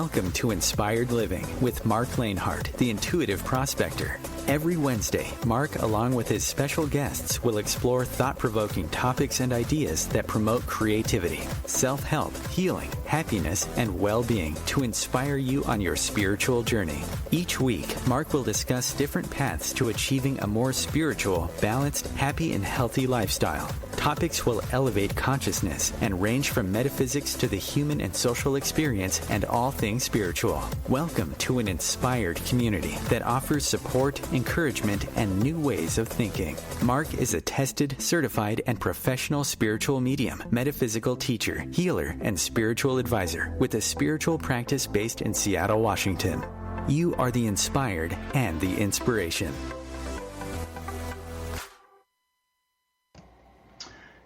Welcome to Inspired Living with Marc Lainhart, the Intuitive Prospector. Every Wednesday, Marc, along with his special guests, will explore thought-provoking topics and ideas that promote creativity, self-help, healing, happiness, and well-being to inspire you on your spiritual journey. Each week, Marc will discuss different paths to achieving a more spiritual, balanced, happy, and healthy lifestyle. Topics will elevate consciousness and range from metaphysics to the human and social experience and all things spiritual. Welcome to an inspired community that offers support, encouragement, and new ways of thinking. Marc is a tested, certified, and professional spiritual medium, metaphysical teacher, healer, and spiritual advisor with a spiritual practice based in Seattle, Washington. You are the inspired and the inspiration.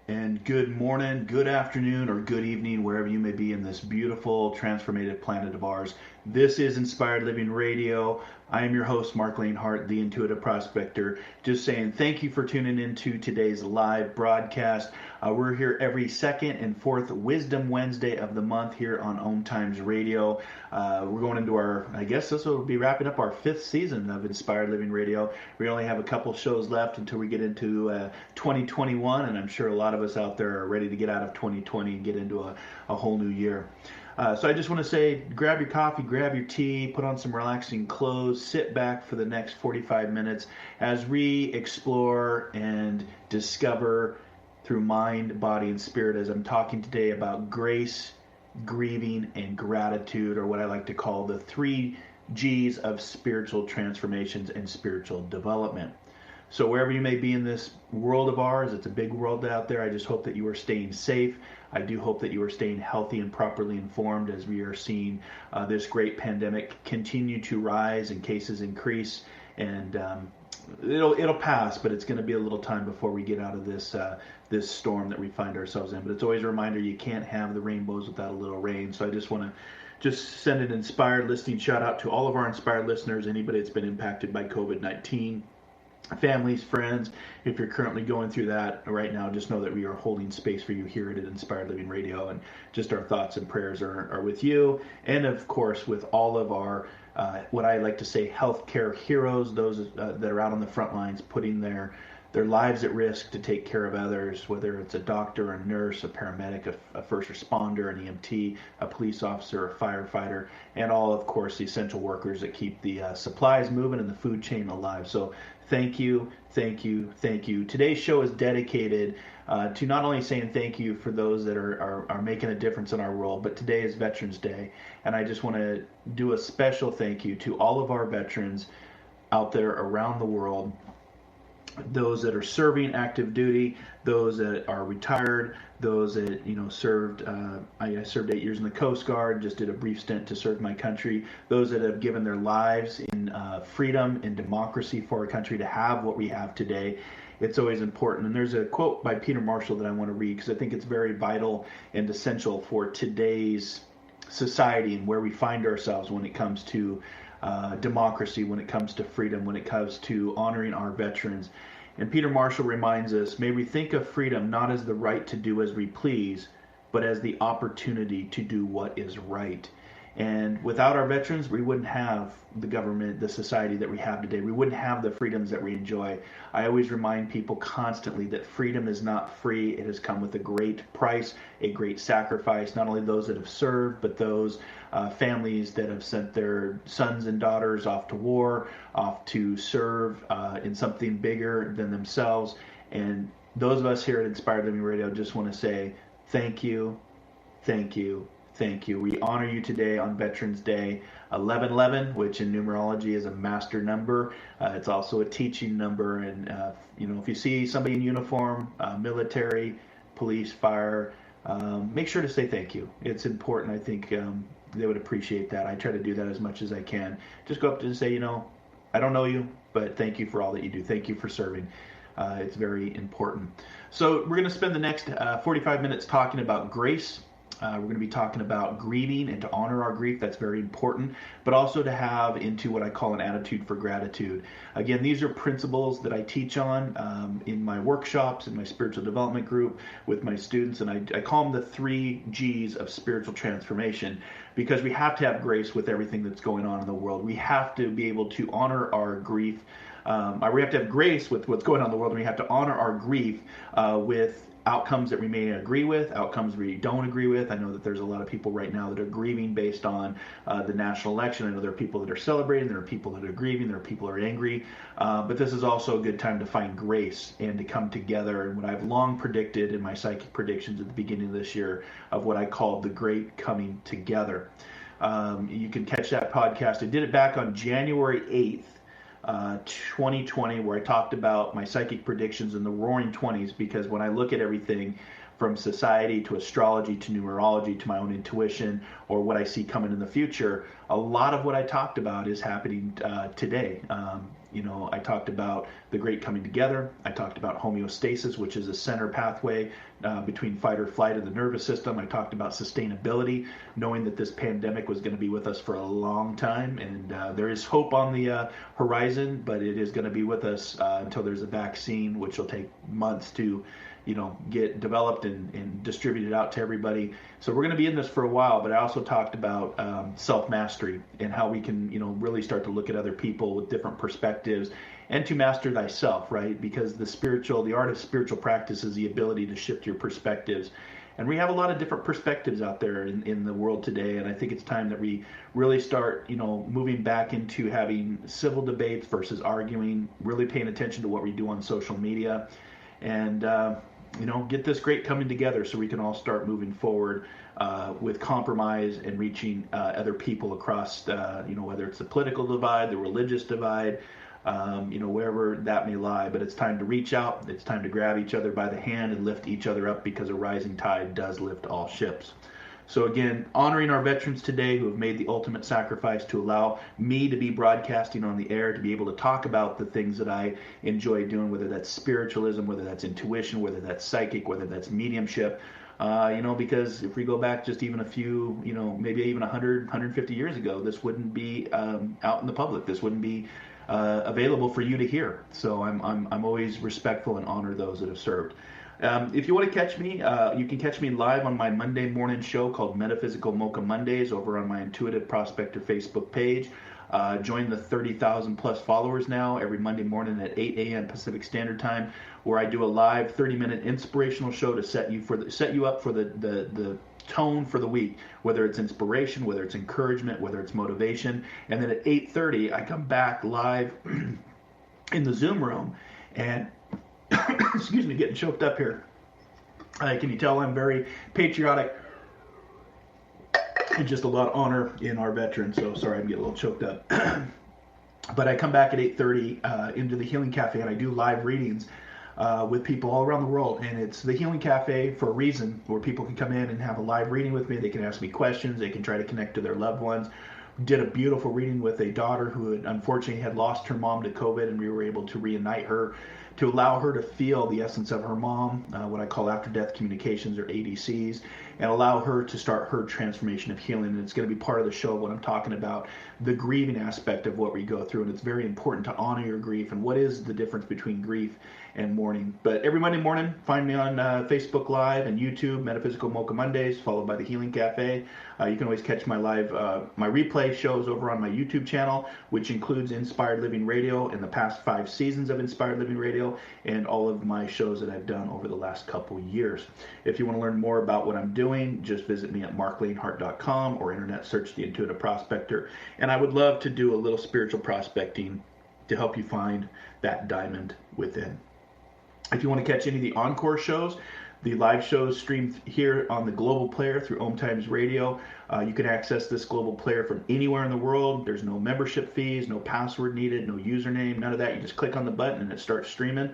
And good morning, good afternoon, or good evening, wherever you may be in this beautiful, transformative planet of ours. This is Inspired Living Radio. I am your host, Marc Lainhart, the Intuitive Prospector. Just saying thank you for tuning into today's live broadcast. We're here every second and fourth Wisdom Wednesday of the month here on OMTimes Radio. We're going into I guess this will be wrapping up our fifth season of Inspired Living Radio. We only have a couple shows left until we get into 2021, and I'm sure a lot of us out there are ready to get out of 2020 and get into a whole new year. So I just want to say, grab your coffee, grab your tea, put on some relaxing clothes, sit back for the next 45 minutes as we explore and discover through mind, body, and spirit, as I'm talking today about grace, grieving, and gratitude, or what I like to call the 3 G's of spiritual transformations and spiritual development. So wherever you may be in this world of ours, it's a big world out there. I just hope that you are staying safe. I do hope that you are staying healthy and properly informed as we are seeing this great pandemic continue to rise and cases increase. And it'll pass, but it's going to be a little time before we get out of this storm that we find ourselves in. But it's always a reminder, you can't have the rainbows without a little rain. So I just want to send an inspired listening shout out to all of our inspired listeners, anybody that's been impacted by COVID-19. Families, friends, if you're currently going through that right now, just know that we are holding space for you here at Inspired Living Radio, and just our thoughts and prayers are with you, and of course with all of our what I like to say healthcare heroes, those that are out on the front lines putting their lives at risk to take care of others, whether it's a doctor, a nurse, a paramedic, a first responder, an EMT, a police officer, a firefighter, and all, of course, the essential workers that keep the supplies moving and the food chain alive. So thank you, thank you, thank you. Today's show is dedicated to not only saying thank you for those that are making a difference in our world, but today is Veterans Day, and I just want to do a special thank you to all of our veterans out there around the world, those that are serving active duty, those that are retired, those that served. I served 8 years in the Coast Guard, just did a brief stint to serve my country. Those that have given their lives in freedom and democracy for our country to have what we have today. It's always important. And there's a quote by Peter Marshall that I want to read because I think it's very vital and essential for today's society and where we find ourselves when it comes to democracy, when it comes to freedom, when it comes to honoring our veterans. And Peter Marshall reminds us, may we think of freedom not as the right to do as we please, but as the opportunity to do what is right. And without our veterans, we wouldn't have the government, the society that we have today. We wouldn't have the freedoms that we enjoy. I always remind people constantly that freedom is not free. It has come with a great price, a great sacrifice, not only those that have served, but those families that have sent their sons and daughters off to war, off to serve in something bigger than themselves. And those of us here at Inspired Living Radio just want to say thank you, thank you, thank you. We honor you today on Veterans Day 1111, which in numerology is a master number. It's also a teaching number. And, if you see somebody in uniform, military, police, fire, make sure to say thank you. It's important. I think they would appreciate that. I try to do that as much as I can. Just go up to and say, I don't know you, but thank you for all that you do. Thank you for serving. It's very important. So we're going to spend the next 45 minutes talking about grace We're going to be talking about grieving and to honor our grief. That's very important, but also to have into what I call an attitude for gratitude. Again, these are principles that I teach on in my workshops, in my spiritual development group with my students, and I call them the 3 G's of spiritual transformation, because we have to have grace with everything that's going on in the world. We have to be able to honor our grief. We have to have grace with what's going on in the world, and we have to honor our grief with outcomes that we may agree with, outcomes we don't agree with. I know that there's a lot of people right now that are grieving based on the national election. I know there are people that are celebrating, there are people that are grieving, there are people that are angry. But this is also a good time to find grace and to come together. And what I've long predicted in my psychic predictions at the beginning of this year of what I call the great coming together. You can catch that podcast. I did it back on January 8th. 2020, where I talked about my psychic predictions in the roaring 20s, because when I look at everything from society to astrology to numerology to my own intuition or what I see coming in the future, a lot of what I talked about is happening today. I talked about the great coming together. I talked about homeostasis, which is a center pathway between fight or flight of the nervous system. I talked about sustainability, knowing that this pandemic was going to be with us for a long time, and there is hope on the horizon, but it is going to be with us until there's a vaccine, which will take months to get developed and distributed out to everybody. So we're going to be in this for a while, but I also talked about self-mastery and how we can, really start to look at other people with different perspectives and to master thyself, right? Because the art of spiritual practice is the ability to shift your perspectives. And we have a lot of different perspectives out there in the world today, and I think it's time that we really start, moving back into having civil debates versus arguing, really paying attention to what we do on social media, and get this great coming together so we can all start moving forward with compromise and reaching other people across, whether it's the political divide, the religious divide, wherever that may lie. But it's time to reach out. It's time to grab each other by the hand and lift each other up, because a rising tide does lift all ships. So again, honoring our veterans today who have made the ultimate sacrifice to allow me to be broadcasting on the air, to be able to talk about the things that I enjoy doing, whether that's spiritualism, whether that's intuition, whether that's psychic, whether that's mediumship. Because if we go back just even a few, maybe even 100, 150 years ago, this wouldn't be out in the public. This wouldn't be available for you to hear. So I'm always respectful and honor those that have served. If you want to catch me, you can catch me live on my Monday morning show called Metaphysical Mocha Mondays over on my Intuitive Prospector Facebook page. Join the 30,000 plus followers now every Monday morning at 8 a.m. Pacific Standard Time, where I do a live 30-minute inspirational show to set you up for the tone for the week, whether it's inspiration, whether it's encouragement, whether it's motivation. And then at 8:30, I come back live in the Zoom room and excuse me, getting choked up here. Can you tell I'm very patriotic and just a lot of honor in our veterans? So sorry, I'm getting a little choked up. But I come back at 8:30 into the Healing Cafe, and I do live readings with people all around the world. And it's the Healing Cafe for a reason, where people can come in and have a live reading with me. They can ask me questions. They can try to connect to their loved ones. Did a beautiful reading with a daughter who unfortunately had lost her mom to COVID, and we were able to reunite her, to allow her to feel the essence of her mom, what I call after-death communications, or ADCs, and allow her to start her transformation of healing. And it's going to be part of the show when I'm talking about the grieving aspect of what we go through. And it's very important to honor your grief and what is the difference between grief and mourning. But every Monday morning, find me on Facebook Live and YouTube, Metaphysical Mocha Mondays, followed by the Healing Cafe. You can always catch my live, my replay shows over on my YouTube channel, which includes Inspired Living Radio and the past 5 seasons of Inspired Living Radio, and all of my shows that I've done over the last couple years. If you want to learn more about what I'm doing, just visit me at marclainhart.com or internet search the Intuitive Prospector. And I would love to do a little spiritual prospecting to help you find that diamond within. If you want to catch any of the encore shows, the live shows streamed here on the global player through OMTimes Radio. You can access this global player from anywhere in the world. There's no membership fees, no password needed, no username, none of that. You just click on the button and it starts streaming.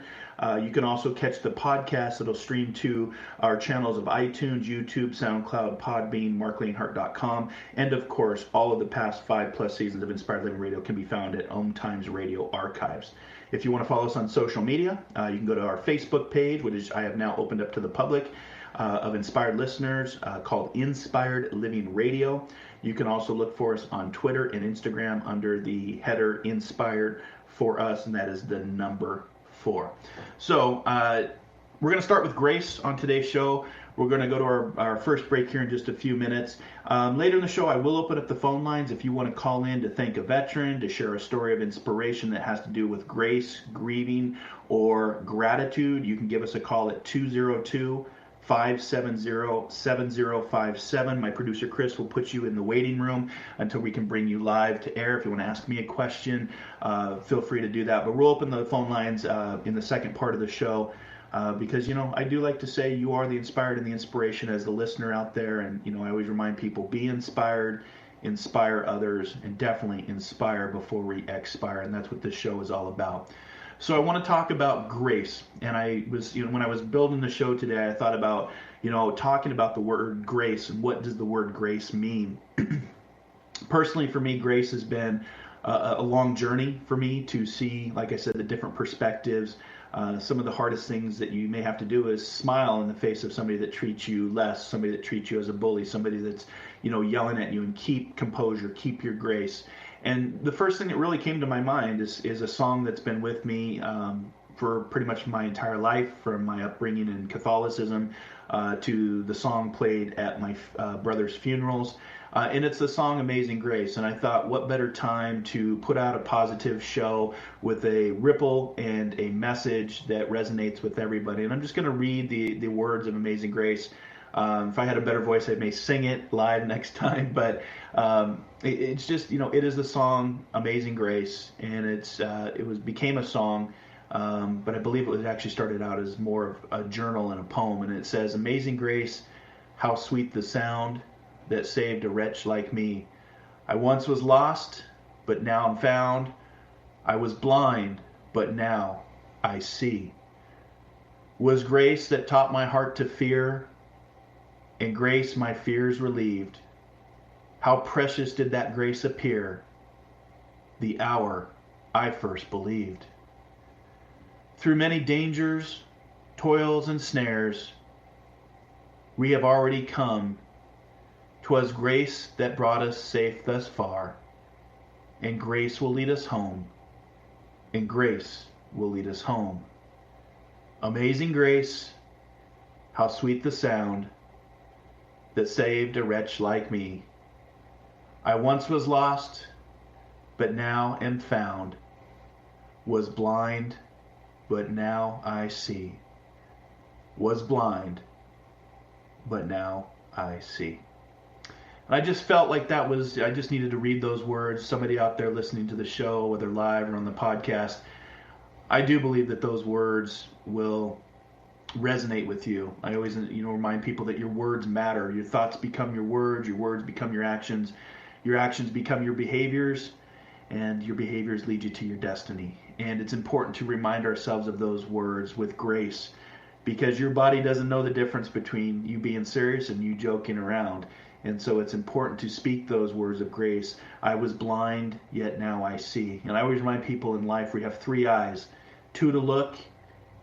You can also catch the podcast that'll stream to our channels of iTunes, YouTube, SoundCloud, Podbean, marclainhart.com, and of course, all of the past 5+ seasons of Inspired Living Radio can be found at OMTimes Radio Archives. If you want to follow us on social media, you can go to our Facebook page, which I have now opened up to the public. of inspired listeners called Inspired Living Radio. You can also look for us on Twitter and Instagram under the header Inspired for Us, and that is the number 4. So we're going to start with grace on today's show. We're going to go to our first break here in just a few minutes. Later in the show, I will open up the phone lines if you want to call in to thank a veteran, to share a story of inspiration that has to do with grace, grieving, or gratitude. You can give us a call at 202-570-7057. My producer, Chris, will put you in the waiting room until we can bring you live to air. If you want to ask me a question, feel free to do that. But we'll open the phone lines in the second part of the show. Because, I do like to say you are the inspired and the inspiration as the listener out there. And, I always remind people, be inspired, inspire others, and definitely inspire before we expire. And that's what this show is all about. So I want to talk about grace. And I was, when I was building the show today, I thought about, talking about the word grace and what does the word grace mean. Personally, for me, grace has been a long journey for me to see, like I said, the different perspectives. Some of the hardest things that you may have to do is smile in the face of somebody that treats you less, somebody that treats you as a bully, somebody that's, yelling at you, and keep composure, keep your grace. And the first thing that really came to my mind is a song that's been with me for pretty much my entire life, from my upbringing in Catholicism to the song played at my brother's funerals. And it's the song Amazing Grace. And I thought, what better time to put out a positive show with a ripple and a message that resonates with everybody. And I'm just going to read the words of Amazing Grace. If I had a better voice, I may sing it live next time. But it's just, it is the song Amazing Grace. And it became a song. But I believe it was actually started out as more of a journal and a poem. And it says, Amazing Grace, how sweet the sound that saved a wretch like me. I once was lost, but now I'm found. I was blind, but now I see. Was grace that taught my heart to fear, and grace my fears relieved. How precious did that grace appear, the hour I first believed. Through many dangers, toils, and snares, we have already come. 'Twas grace that brought us safe thus far, and grace will lead us home, and grace will lead us home. Amazing grace, how sweet the sound that saved a wretch like me. I once was lost, but now am found, was blind, but now I see. Was blind, but now I see. I just felt like I just needed to read those words. Somebody out there listening to the show, whether live or on the podcast, I do believe that those words will resonate with you. I always, remind people that your words matter. Your thoughts become your words become your actions become your behaviors, and your behaviors lead you to your destiny. And it's important to remind ourselves of those words with grace, because your body doesn't know the difference between you being serious and you joking around. And so it's important to speak those words of grace. I was blind, yet now I see. And I always remind people in life we have 3 eyes, 2 to look,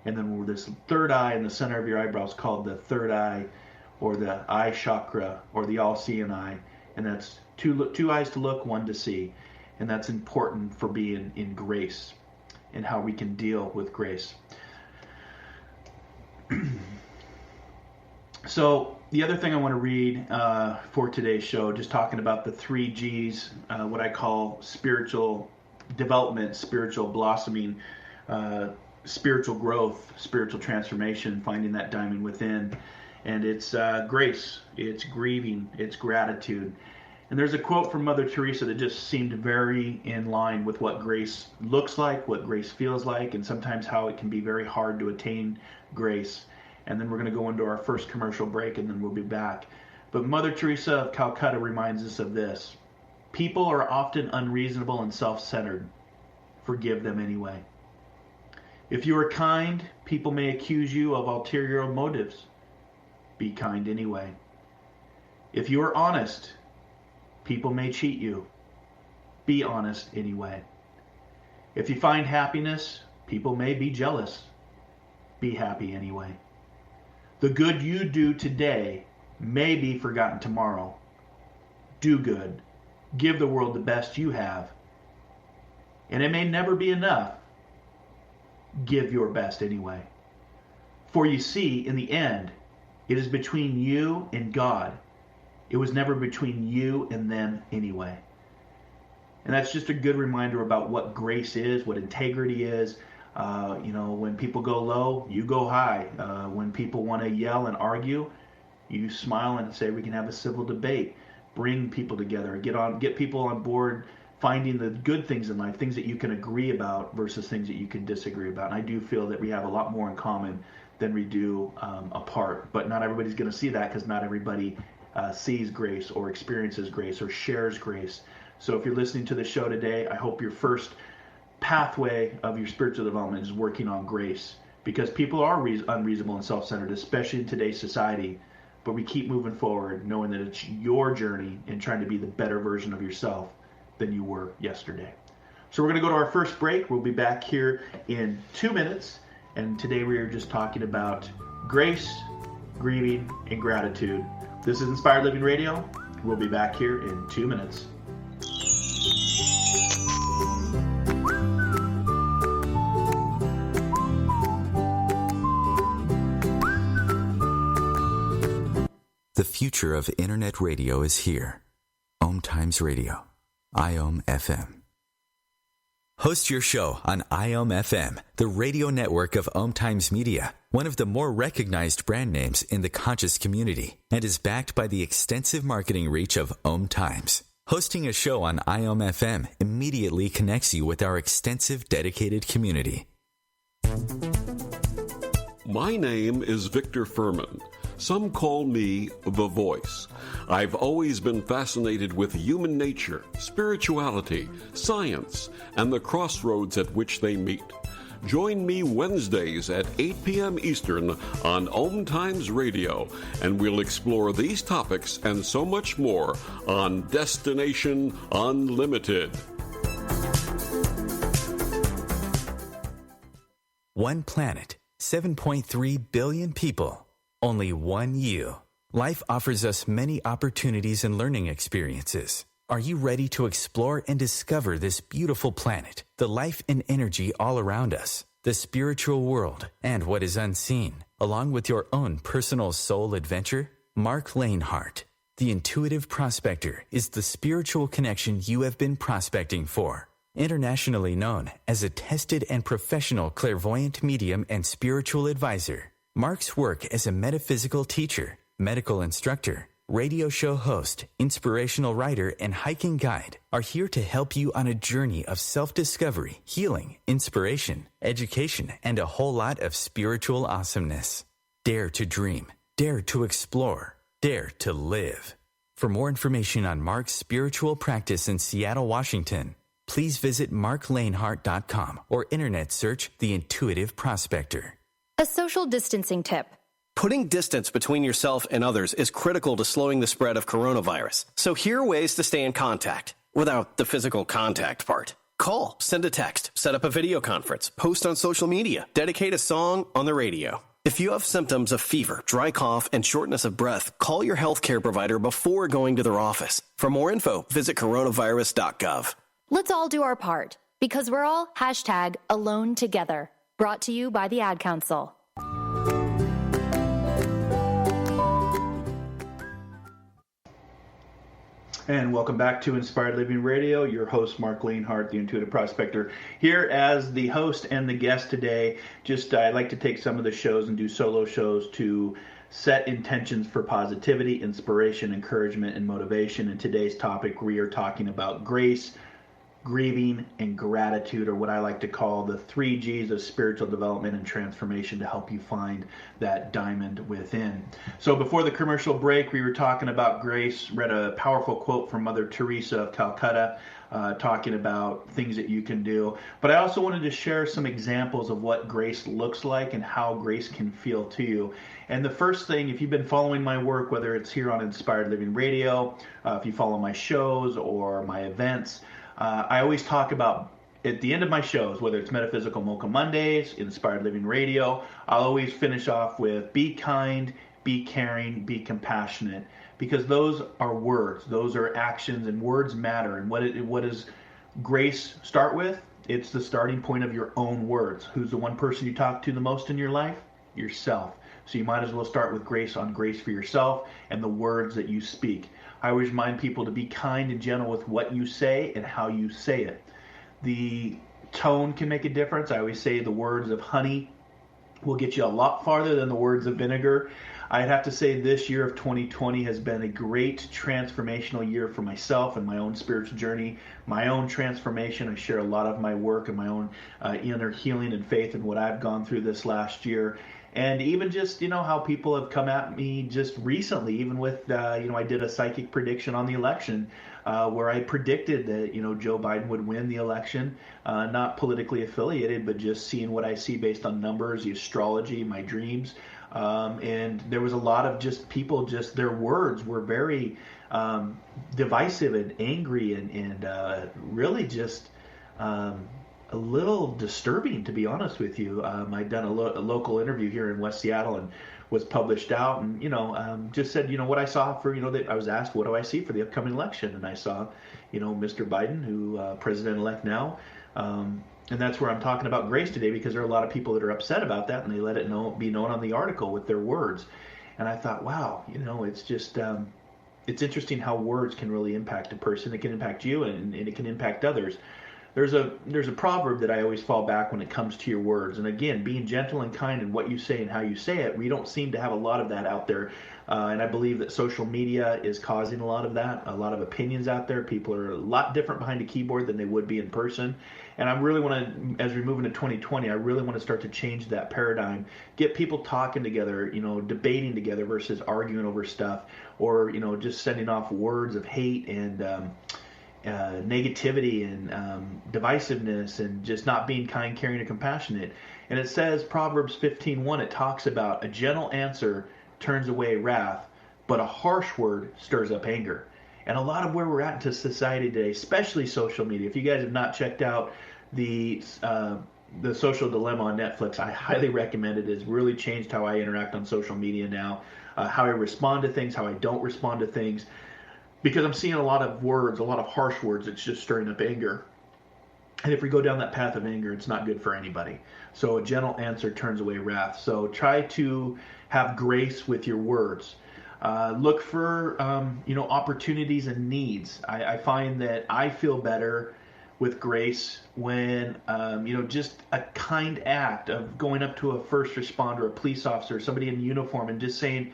and then this third eye in the center of your eyebrow is called the third eye, or the eye chakra, or the all-seeing eye. And that's 2 eyes to look, 1 to see. And that's important for being in grace and how we can deal with grace. So the other thing I want to read for today's show, just talking about the 3 G's, what I call spiritual development, spiritual blossoming, spiritual growth, spiritual transformation, finding that diamond within. And it's grace, it's grieving, it's gratitude. And there's a quote from Mother Teresa that just seemed very in line with what grace looks like, what grace feels like, and sometimes how it can be very hard to attain grace. And then we're going to go into our first commercial break, and then we'll be back. But Mother Teresa of Calcutta reminds us of this. People are often unreasonable and self-centered. Forgive them anyway. If you are kind, people may accuse you of ulterior motives. Be kind anyway. If you are honest, people may cheat you. Be honest anyway. If you find happiness, people may be jealous. Be happy anyway. The good you do today may be forgotten tomorrow. Do good. Give the world the best you have. And it may never be enough. Give your best anyway. For you see, in the end, it is between you and God. It was never between you and them anyway. And that's just a good reminder about what grace is, what integrity is. When people go low, you go high. When people want to yell and argue, you smile and say we can have a civil debate. Bring people together. Get people on board, finding the good things in life, things that you can agree about versus things that you can disagree about. And I do feel that we have a lot more in common than we do apart. But not everybody's going to see that, because not everybody sees grace or experiences grace or shares grace. So if you're listening to the show today, I hope your first pathway of your spiritual development is working on grace, because people are unreasonable and self-centered, especially in today's society. But we keep moving forward, knowing that it's your journey in trying to be the better version of yourself than you were yesterday. So we're going to go to our first break. We'll be back here in 2 minutes. And today we are just talking about grace, grieving, and gratitude. This is Inspired Living Radio. We'll be back here in 2 minutes. The future of internet radio is here. OMTimes Radio, IOM FM. Host your show on IOM FM, the radio network of OMTimes Media, one of the more recognized brand names in the conscious community, and is backed by the extensive marketing reach of OMTimes. Hosting a show on IOM FM immediately connects you with our extensive dedicated community. My name is Victor Furman. Some call me the Voice. I've always been fascinated with human nature, spirituality, science, and the crossroads at which they meet. Join me Wednesdays at 8 p.m. Eastern on OMTimes Radio, and we'll explore these topics and so much more on Destination Unlimited. One planet, 7.3 billion people. Only one you. Life offers us many opportunities and learning experiences. Are you ready to explore and discover this beautiful planet, the life and energy all around us, the spiritual world, and what is unseen, along with your own personal soul adventure? Marc Lainhart, the Intuitive Prospector, is the spiritual connection you have been prospecting for. Internationally known as a tested and professional clairvoyant medium and spiritual advisor, Marc's work as a metaphysical teacher, medical instructor, radio show host, inspirational writer, and hiking guide are here to help you on a journey of self-discovery, healing, inspiration, education, and a whole lot of spiritual awesomeness. Dare to dream. Dare to explore. Dare to live. For more information on Marc's spiritual practice in Seattle, Washington, please visit marclainhart.com or internet search The Intuitive Prospector. A social distancing tip. Putting distance between yourself and others is critical to slowing the spread of coronavirus. So here are ways to stay in contact without the physical contact part. Call, send a text, set up a video conference, post on social media, dedicate a song on the radio. If you have symptoms of fever, dry cough, and shortness of breath, call your healthcare provider before going to their office. For more info, visit coronavirus.gov. Let's all do our part, because we're all #alone together. Brought to you by the Ad Council. And welcome back to Inspired Living Radio. Your host, Marc Lainhart, the Intuitive Prospector, here as the host and the guest today. I like to take some of the shows and do solo shows to set intentions for positivity, inspiration, encouragement, and motivation. In today's topic, we are talking about grace, grieving, and gratitude, or what I like to call the 3 G's of spiritual development and transformation to help you find that diamond within. So before the commercial break, we were talking about grace, read a powerful quote from Mother Teresa of Calcutta, talking about things that you can do. But I also wanted to share some examples of what grace looks like and how grace can feel to you. And the first thing, if you've been following my work, whether it's here on Inspired Living Radio, if you follow my shows or my events, I always talk about at the end of my shows, whether it's Metaphysical Mocha Mondays, Inspired Living Radio, I'll always finish off with be kind, be caring, be compassionate, because those are words, those are actions, and words matter. And what does grace start with? It's the starting point of your own words. Who's the one person you talk to the most in your life? Yourself. So you might as well start with grace on grace for yourself and the words that you speak. I always remind people to be kind and gentle with what you say and how you say it. The tone can make a difference. I always say the words of honey will get you a lot farther than the words of vinegar. I'd have to say this year of 2020 has been a great transformational year for myself and my own spiritual journey, my own transformation. I share a lot of my work and my own inner healing and faith and what I've gone through this last year. And even just, how people have come at me just recently, even with, I did a psychic prediction on the election where I predicted that, Joe Biden would win the election, not politically affiliated, but just seeing what I see based on numbers, the astrology, my dreams. And there was a lot of just people, just their words were very divisive and angry and really just a little disturbing, to be honest with you. I'd done a local interview here in West Seattle and was published out, and just said what I saw for that I was asked what do I see for the upcoming election, and I saw Mr. Biden, who president-elect now, and that's where I'm talking about grace today, because there are a lot of people that are upset about that, and they let it be known on the article with their words. And I thought, wow, it's just it's interesting how words can really impact a person. It can impact you, and it can impact others. There's a proverb that I always fall back when it comes to your words. And again, being gentle and kind in what you say and how you say it, we don't seem to have a lot of that out there. And I believe that social media is causing a lot of that, a lot of opinions out there. People are a lot different behind a keyboard than they would be in person. And I really want to, as we move into 2020, I really want to start to change that paradigm, get people talking together, debating together versus arguing over stuff, or, just sending off words of hate and negativity and divisiveness, and just not being kind, caring, and compassionate. And it says, Proverbs 15:1, it talks about a gentle answer turns away wrath, but a harsh word stirs up anger. And a lot of where we're at into society today, especially social media, if you guys have not checked out the Social Dilemma on Netflix, I highly recommend it. It's really changed how I interact on social media now, how I respond to things, how I don't respond to things. Because I'm seeing a lot of words, a lot of harsh words, it's just stirring up anger. And if we go down that path of anger, it's not good for anybody. So a gentle answer turns away wrath. So try to have grace with your words. Look for, opportunities and needs. I find that I feel better with grace when, just a kind act of going up to a first responder, a police officer, somebody in uniform, and just saying,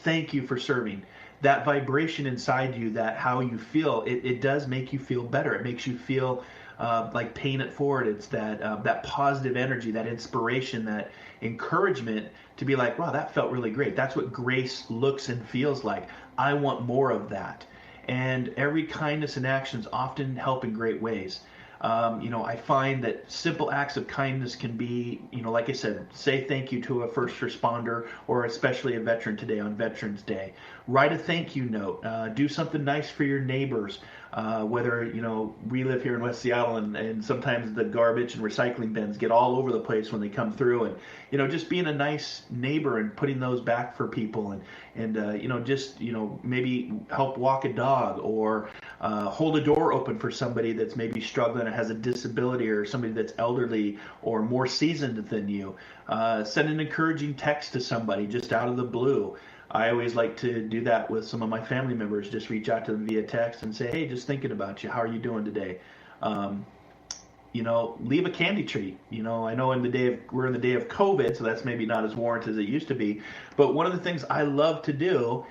thank you for serving. That vibration inside you, that how you feel, it does make you feel better. It makes you feel like paying it forward. It's that positive energy, that inspiration, that encouragement to be like, wow, that felt really great. That's what grace looks and feels like. I want more of that. And every kindness and actions often help in great ways. I find that simple acts of kindness can be, like I said, say thank you to a first responder, or especially a veteran today on Veterans Day. Write a thank you note. Do something nice for your neighbors. Whether, we live here in West Seattle, and sometimes the garbage and recycling bins get all over the place when they come through. And, just being a nice neighbor and putting those back for people, and just, maybe help walk a dog, or hold a door open for somebody that's maybe struggling and has a disability, or somebody that's elderly or more seasoned than you. Send an encouraging text to somebody just out of the blue. I always like to do that with some of my family members, just reach out to them via text and say, hey, just thinking about you. How are you doing today? Leave a candy treat. I know we're in the day of COVID, so that's maybe not as warranted as it used to be. But one of the things I love to do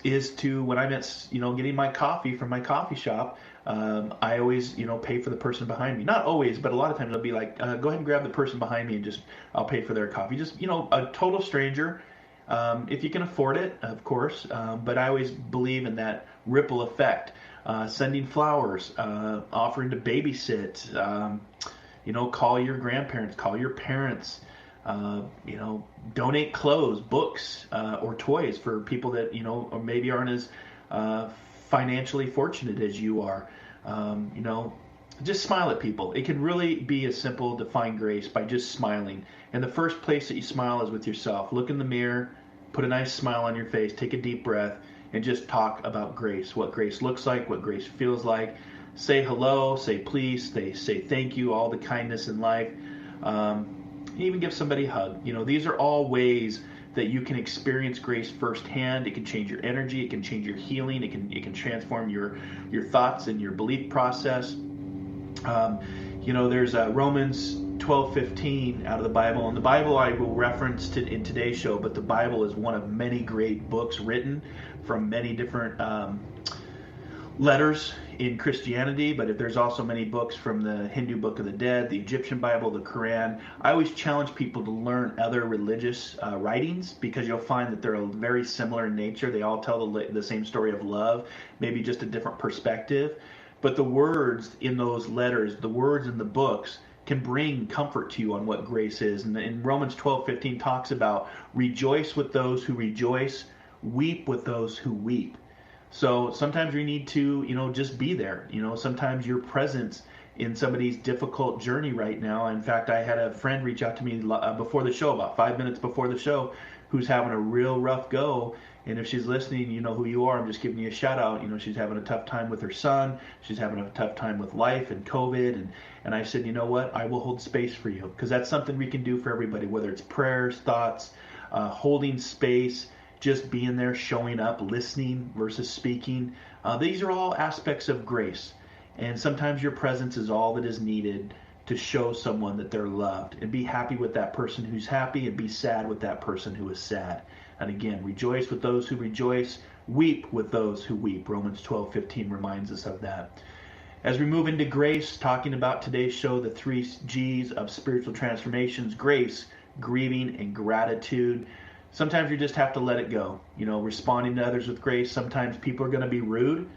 is to, when I'm at, getting my coffee from my coffee shop, I always, pay for the person behind me. Not always, but a lot of times I'll be like, go ahead and grab the person behind me and I'll pay for their coffee. Just, a total stranger. If you can afford it, of course, but I always believe in that ripple effect. Sending flowers, offering to babysit, call your grandparents, call your parents, donate clothes, books, or toys for people that, or maybe aren't as financially fortunate as you are. just smile at people. It can really be as simple to find grace by just smiling. And the first place that you smile is with yourself. Look in the mirror, put a nice smile on your face, take a deep breath, and just talk about grace, what grace looks like, what grace feels like. Say hello, say please, say thank you, all the kindness in life. Even give somebody a hug. These are all ways that you can experience grace firsthand. It can change your energy, it can change your healing, it can transform your thoughts and your belief process. There's Romans 12:15 out of the Bible, and the Bible I will reference in today's show, but the Bible is one of many great books written from many different letters in Christianity, but if there's also many books from the Hindu Book of the Dead, the Egyptian Bible, the Quran. I always challenge people to learn other religious writings, because you'll find that they're very similar in nature. They all tell the same story of love, maybe just a different perspective. But the words in those letters, the words in the books, can bring comfort to you on what grace is. And Romans 12:15 talks about rejoice with those who rejoice, weep with those who weep. So sometimes we need to, just be there. Sometimes your presence in somebody's difficult journey right now. In fact, I had a friend reach out to me before the show, about 5 minutes before the show, who's having a real rough go. And if she's listening, you know who you are. I'm just giving you a shout out. She's having a tough time with her son. She's having a tough time with life and COVID. And I said, you know what? I will hold space for you, because that's something we can do for everybody, whether it's prayers, thoughts, holding space, just being there, showing up, listening versus speaking. These are all aspects of grace. And sometimes your presence is all that is needed to show someone that they're loved, and be happy with that person who's happy, and be sad with that person who is sad. And again, rejoice with those who rejoice, weep with those who weep. Romans 12:15 reminds us of that. As we move into grace, talking about today's show, the 3 G's of spiritual transformations: grace, grieving, and gratitude. Sometimes you just have to let it go. Responding to others with grace. Sometimes people are going to be rude.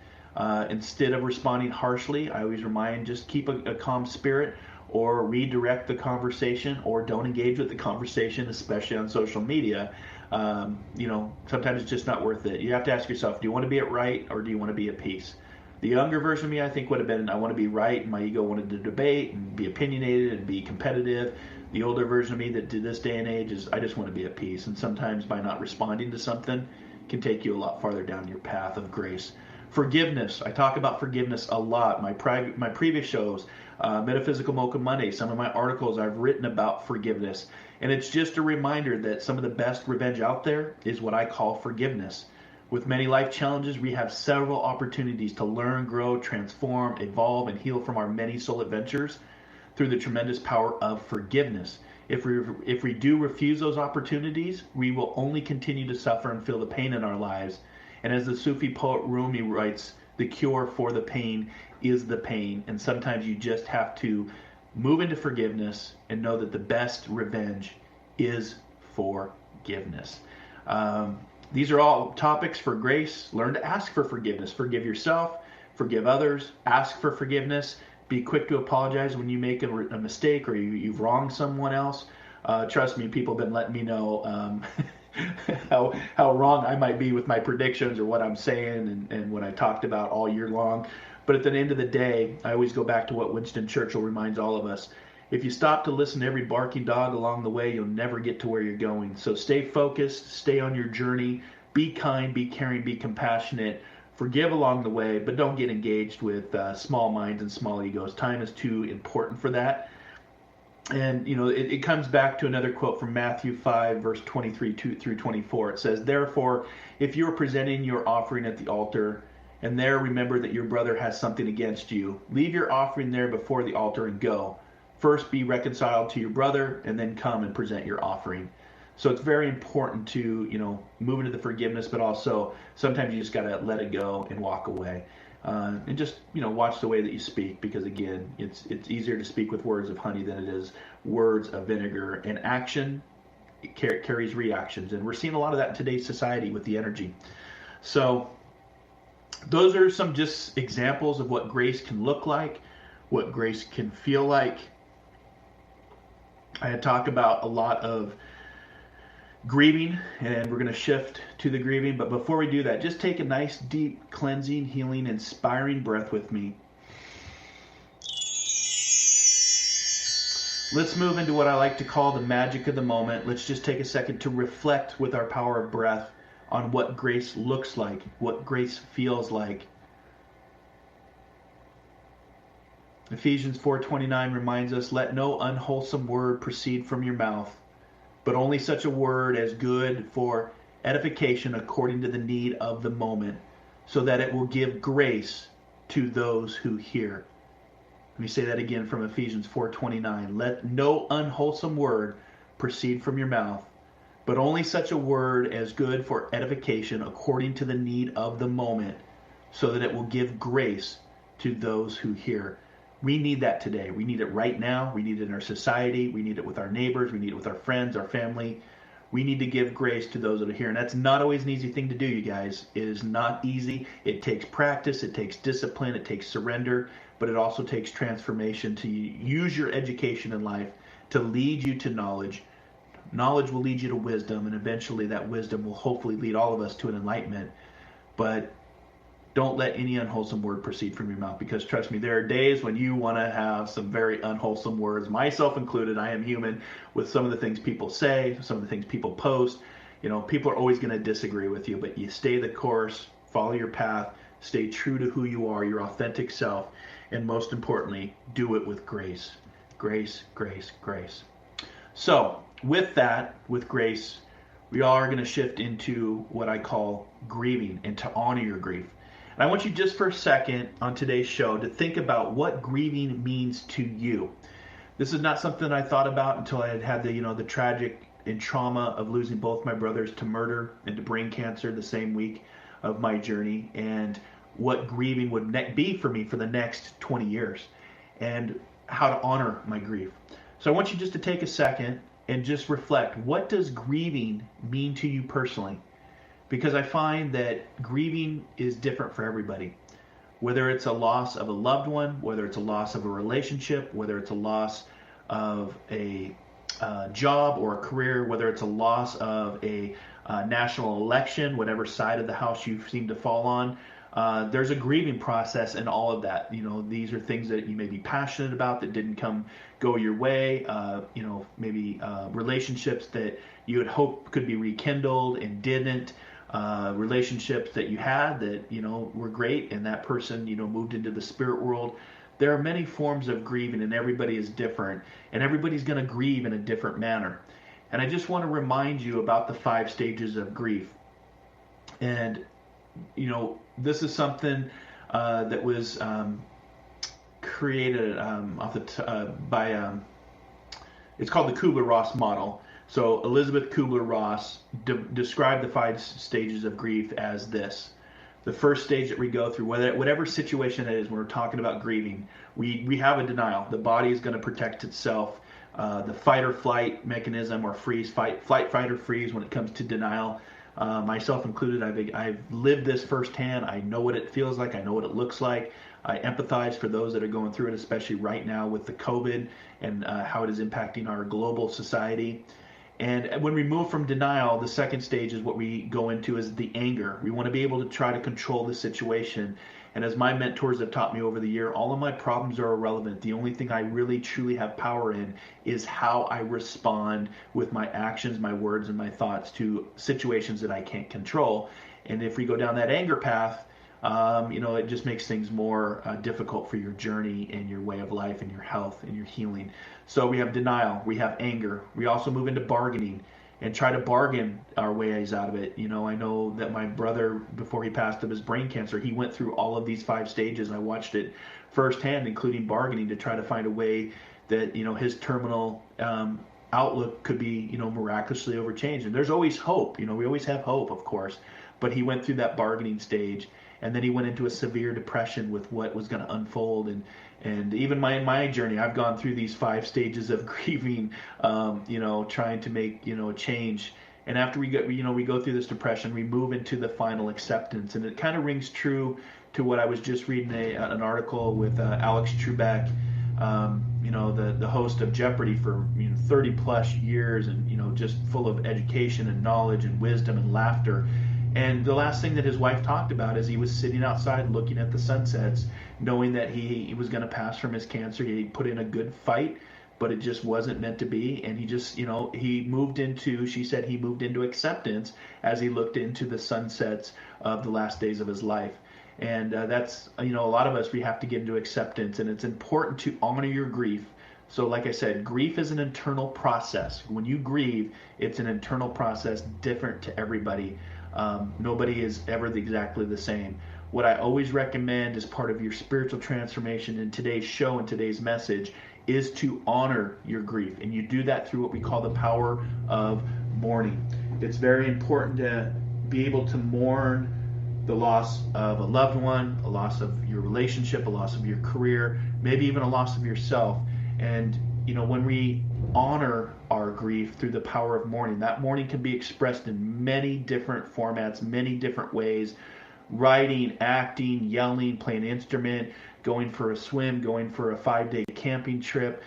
Instead of responding harshly, I always remind, just keep a calm spirit, or redirect the conversation, or don't engage with the conversation, especially on social media. Sometimes it's just not worth it. You have to ask yourself, do you want to be at right, or do you want to be at peace? The younger version of me, I think, would have been, I want to be right, and my ego wanted to debate and be opinionated and be competitive. The older version of me that to this day and age is, I just want to be at peace. And sometimes by not responding to something can take you a lot farther down your path of grace. Forgiveness. I talk about forgiveness a lot. My previous shows, Metaphysical Mocha Monday, some of my articles I've written about forgiveness. And it's just a reminder that some of the best revenge out there is what I call forgiveness. With many life challenges, we have several opportunities to learn, grow, transform, evolve, and heal from our many soul adventures through the tremendous power of forgiveness. If we do refuse those opportunities, we will only continue to suffer and feel the pain in our lives. And as the Sufi poet Rumi writes, the cure for the pain is the pain. And sometimes you just have to move into forgiveness and know that the best revenge is forgiveness. These are all topics for grace. Learn to ask for forgiveness. Forgive yourself. Forgive others. Ask for forgiveness. Be quick to apologize when you make a mistake or you've wronged someone else. Trust me, people have been letting me know how wrong I might be with my predictions or what I'm saying and what I talked about all year long. But at the end of the day, I always go back to what Winston Churchill reminds all of us. If you stop to listen to every barking dog along the way, you'll never get to where you're going. So stay focused, stay on your journey, be kind, be caring, be compassionate, forgive along the way, but don't get engaged with small minds and small egos. Time is too important for that. And, it comes back to another quote from Matthew 5, verse 23 through 24. It says, "Therefore, if you are presenting your offering at the altar, and there remember that your brother has something against you, leave your offering there before the altar and go. First be reconciled to your brother, and then come and present your offering." So it's very important to, move into the forgiveness, but also sometimes you just got to let it go and walk away. And just, watch the way that you speak, because again, it's easier to speak with words of honey than it is words of vinegar. And action carries reactions. And we're seeing a lot of that in today's society with the energy. So those are some just examples of what grace can look like, what grace can feel like. I had talked about a lot of grieving, and we're going to shift to the grieving. But before we do that, just take a nice, deep, cleansing, healing, inspiring breath with me. Let's move into what I like to call the magic of the moment. Let's just take a second to reflect with our power of breath on what grace looks like, what grace feels like. Ephesians 4:29 reminds us, let no unwholesome word proceed from your mouth, but only such a word as good for edification according to the need of the moment, so that it will give grace to those who hear. Let me say that again from Ephesians 4:29. Let no unwholesome word proceed from your mouth, but only such a word as good for edification according to the need of the moment, so that it will give grace to those who hear. We need that today. We need it right now. We need it in our society. We need it with our neighbors. We need it with our friends, our family. We need to give grace to those that are here. And that's not always an easy thing to do, you guys. It is not easy. It takes practice. It takes discipline. It takes surrender. But it also takes transformation to use your education in life to lead you to knowledge. Knowledge will lead you to wisdom, and eventually that wisdom will hopefully lead all of us to an enlightenment. But don't let any unwholesome word proceed from your mouth, because trust me, there are days when you want to have some very unwholesome words, myself included. I am human with some of the things people say, some of the things people post. You know, people are always going to disagree with you, but you stay the course, follow your path, stay true to who you are, your authentic self, and most importantly, do it with grace. Grace, grace, grace. So with that, with grace, we are going to shift into what I call grieving, and to honor your grief. And I want you just for a second on today's show to think about what grieving means to you. This is not something I thought about until I had had the tragic and trauma of losing both my brothers to murder and to brain cancer the same week of my journey, and what grieving would be for me for the next 20 years, and how to honor my grief. So I want you just to take a second and just reflect, what does grieving mean to you personally? Because I find that grieving is different for everybody. Whether it's a loss of a loved one, whether it's a loss of a relationship, whether it's a loss of a job or a career, whether it's a loss of a national election, whatever side of the house you seem to fall on, there's a grieving process in all of that. You know, these are things that you may be passionate about that didn't go your way. Maybe relationships that you had hoped could be rekindled and didn't. Relationships that you had that, were great, and that person, moved into the spirit world. There are many forms of grieving, and everybody is different, and everybody's going to grieve in a different manner. And I just want to remind you about the 5 stages of grief. And, this is something that was created it's called the Kubler-Ross model. So Elizabeth Kubler-Ross described the 5 stages of grief as this. The first stage that we go through, whatever situation it is, when we're talking about grieving, we have a denial. The body is going to protect itself. The fight or flight mechanism, or freeze, flight, fight, or freeze when it comes to denial. Myself included, I've lived this firsthand. I know what it feels like. I know what it looks like. I empathize for those that are going through it, especially right now with the COVID and how it is impacting our global society. And when we move from denial, the second stage is what we go into is the anger. We want to be able to try to control the situation. And as my mentors have taught me over the year, all of my problems are irrelevant. The only thing I really truly have power in is how I respond with my actions, my words, and my thoughts to situations that I can't control. And if we go down that anger path, it just makes things more difficult for your journey and your way of life and your health and your healing. So we have denial, we have anger. We also move into bargaining and try to bargain our ways out of it. I know that my brother, before he passed of his brain cancer, he went through all of these 5 stages. I watched it firsthand, including bargaining, to try to find a way that, his terminal outlook could be, miraculously overchanged. And there's always hope. We always have hope, of course. But he went through that bargaining stage. And then he went into a severe depression with what was going to unfold. And even my journey, I've gone through these 5 stages of grieving, trying to make, a change. And after we go through this depression, we move into the final acceptance. And it kind of rings true to what I was just reading an article with Alex Trebek, the host of Jeopardy for 30 plus years, and, just full of education and knowledge and wisdom and laughter. And the last thing that his wife talked about is he was sitting outside looking at the sunsets, knowing that he was going to pass from his cancer. He put in a good fight but it just wasn't meant to be. And he just, she said he moved into acceptance as he looked into the sunsets of the last days of his life. And that's, a lot of us, we have to get into acceptance, and it's important to honor your grief. So like I said, grief is an internal process. When you grieve, it's an internal process, different to everybody. Nobody is ever exactly the same. What I always recommend as part of your spiritual transformation in today's show and today's message is to honor your grief. And you do that through what we call the power of mourning. It's very important to be able to mourn the loss of a loved one, a loss of your relationship, a loss of your career, maybe even a loss of yourself. And, when we honor our grief through the power of mourning, that mourning can be expressed in many different formats, many different ways. Writing, acting, yelling, playing an instrument, going for a swim, going for a 5-day camping trip,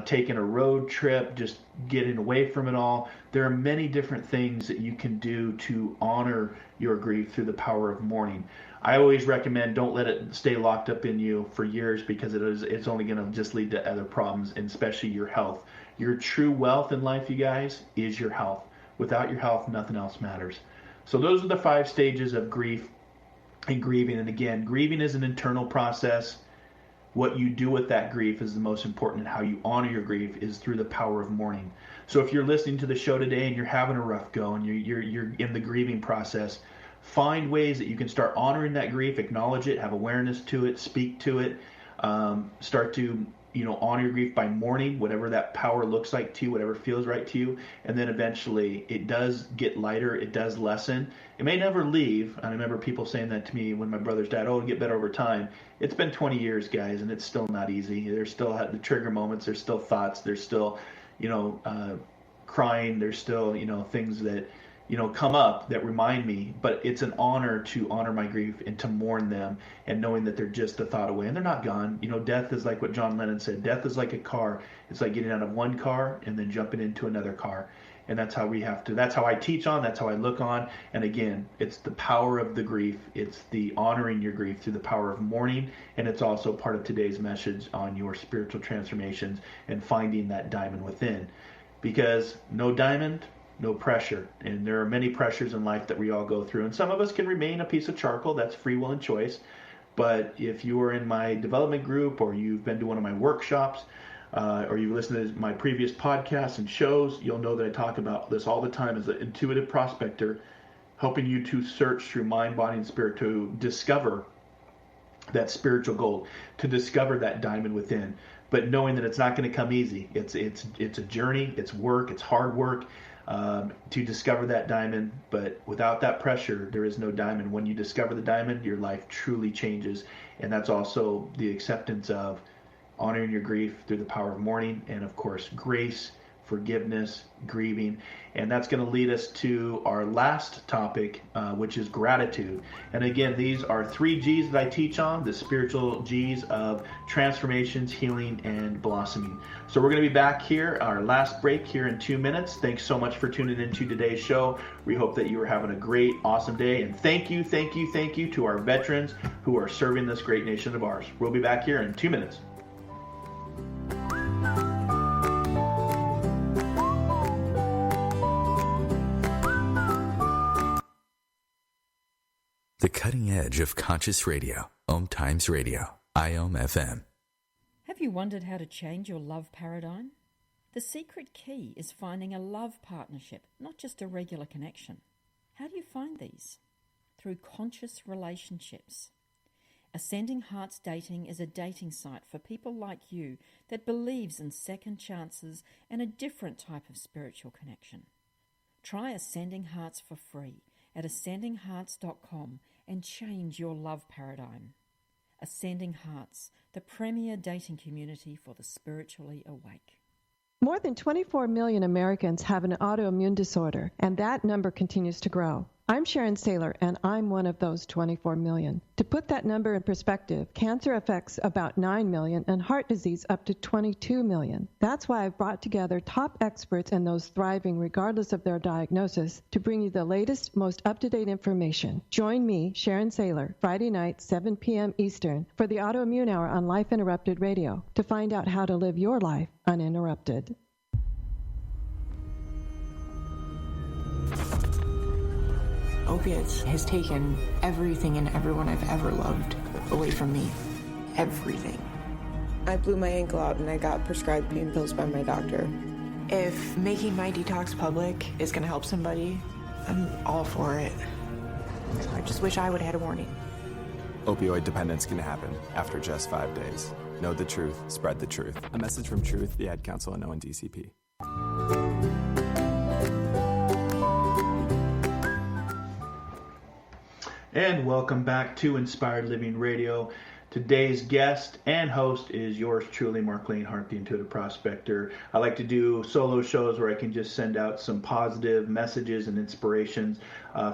taking a road trip, just getting away from it all. There are many different things that you can do to honor your grief through the power of mourning. I always recommend don't let it stay locked up in you for years, because it's only going to just lead to other problems, and especially your health. Your true wealth in life, you guys, is your health. Without your health, nothing else matters. So those are the 5 stages of grief and grieving. And again, grieving is an internal process. What you do with that grief is the most important, and how you honor your grief is through the power of mourning. So if you're listening to the show today and you're having a rough go and you're in the grieving process, find ways that you can start honoring that grief, acknowledge it, have awareness to it, speak to it, start to honor your grief by mourning, whatever that power looks like to you, whatever feels right to you. And then eventually it does get lighter, it does lessen. It may never leave. I remember people saying that to me when my brother's died, it'll get better over time. It's been 20 years, guys, and it's still not easy. There's still the trigger moments, there's still thoughts, there's still, crying, there's still, things that, come up that remind me. But it's an honor to honor my grief and to mourn them, and knowing that they're just a thought away and they're not gone. Death is like what John Lennon said. Death is like a car. It's like getting out of one car and then jumping into another car. And that's how that's how I teach on, that's how I look on. And again, it's the power of the grief. It's the honoring your grief through the power of mourning. And it's also part of today's message on your spiritual transformations and finding that diamond within. Because no diamond, no pressure. And there are many pressures in life that we all go through. And some of us can remain a piece of charcoal. That's free will and choice. But if you are in my development group, or you've been to one of my workshops, or you've listened to my previous podcasts and shows, you'll know that I talk about this all the time as the Intuitive Prospector, helping you to search through mind, body, and spirit to discover that spiritual gold, to discover that diamond within. But knowing that it's not going to come easy. It's a journey, it's work, it's hard work to discover that diamond. But without that pressure, there is no diamond. When you discover the diamond, your life truly changes. And that's also the acceptance of honoring your grief through the power of mourning, and of course grace, forgiveness, grieving. And that's going to lead us to our last topic, which is gratitude. And again, these are 3 G's that I teach on, the spiritual G's of transformations, healing, and blossoming. So we're going to be back here, our last break here in 2 minutes. Thanks so much for tuning into today's show. We hope that you are having a great, awesome day. And thank you to our veterans who are serving this great nation of ours. We'll be back here in 2 minutes. The cutting edge of conscious radio. OMTimes Radio. IOM FM. Have you wondered how to change your love paradigm? The secret key is finding a love partnership, not just a regular connection. How do you find these? Through conscious relationships. Ascending Hearts Dating is a dating site for people like you that believes in second chances and a different type of spiritual connection. Try Ascending Hearts for free at ascendinghearts.com and change your love paradigm. Ascending Hearts, the premier dating community for the spiritually awake. More than 24 million Americans have an autoimmune disorder, and that number continues to grow. I'm Sharon Saylor, and I'm one of those 24 million. To put that number in perspective, cancer affects about 9 million and heart disease up to 22 million. That's why I've brought together top experts and those thriving regardless of their diagnosis to bring you the latest, most up-to-date information. Join me, Sharon Saylor, Friday night, 7 p.m. Eastern, for the Autoimmune Hour on Life Interrupted Radio to find out how to live your life uninterrupted. Opiates has taken everything and everyone I've ever loved away from me. Everything. I blew my ankle out and I got prescribed pain pills by my doctor. If making my detox public is going to help somebody, I'm all for it. I just wish I would have had a warning. Opioid dependence can happen after just 5 days. Know the truth, spread the truth. A message from Truth, the Ad Council, and ONDCP. And welcome back to Inspired Living Radio. Today's guest and host is yours truly, Marc Lainhart, the Intuitive Prospector. I like to do solo shows where I can just send out some positive messages and inspirations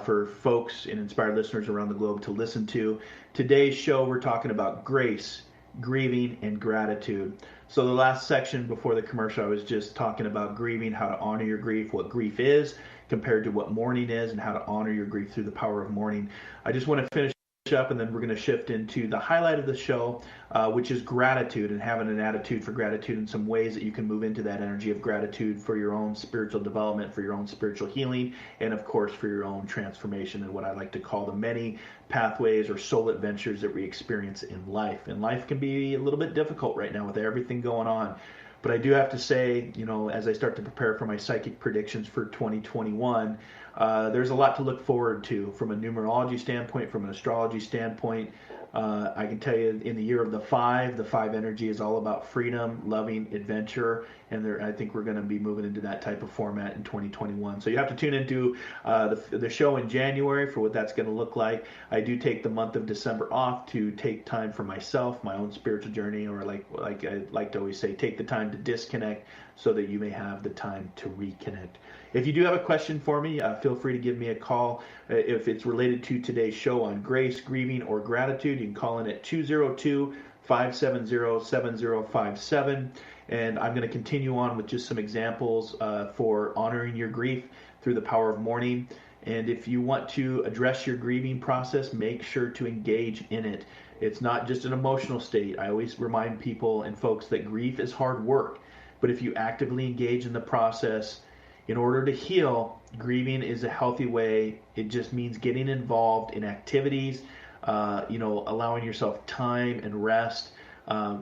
for folks and inspired listeners around the globe to listen to. Today's show, we're talking about grace, grieving, and gratitude. So the last section before the commercial, I was just talking about grieving, how to honor your grief, what grief is compared to what mourning is, and how to honor your grief through the power of mourning. I just want to finish up, and then we're going to shift into the highlight of the show, which is gratitude and having an attitude for gratitude, and some ways that you can move into that energy of gratitude for your own spiritual development, for your own spiritual healing, and of course for your own transformation, and what I like to call the many pathways or soul adventures that we experience in life. And life can be a little bit difficult right now with everything going on. But I do have to say, as I start to prepare for my psychic predictions for 2021, there's a lot to look forward to from a numerology standpoint, from an astrology standpoint. I can tell you in the year of the five energy is all about freedom, loving, adventure, and I think we're going to be moving into that type of format in 2021. So you have to tune into the show in January for what that's going to look like. I do take the month of December off to take time for myself, my own spiritual journey, or like I like to always say, take the time to disconnect so that you may have the time to reconnect. If you do have a question for me, feel free to give me a call. If it's related to today's show on grace, grieving, or gratitude, you can call in at 202-570-7057. And I'm going to continue on with just some examples for honoring your grief through the power of mourning. And if you want to address your grieving process, make sure to engage in it. It's not just an emotional state. I always remind people and folks that grief is hard work. But if you actively engage in the process, in order to heal, grieving is a healthy way. It just means getting involved in activities, allowing yourself time and rest,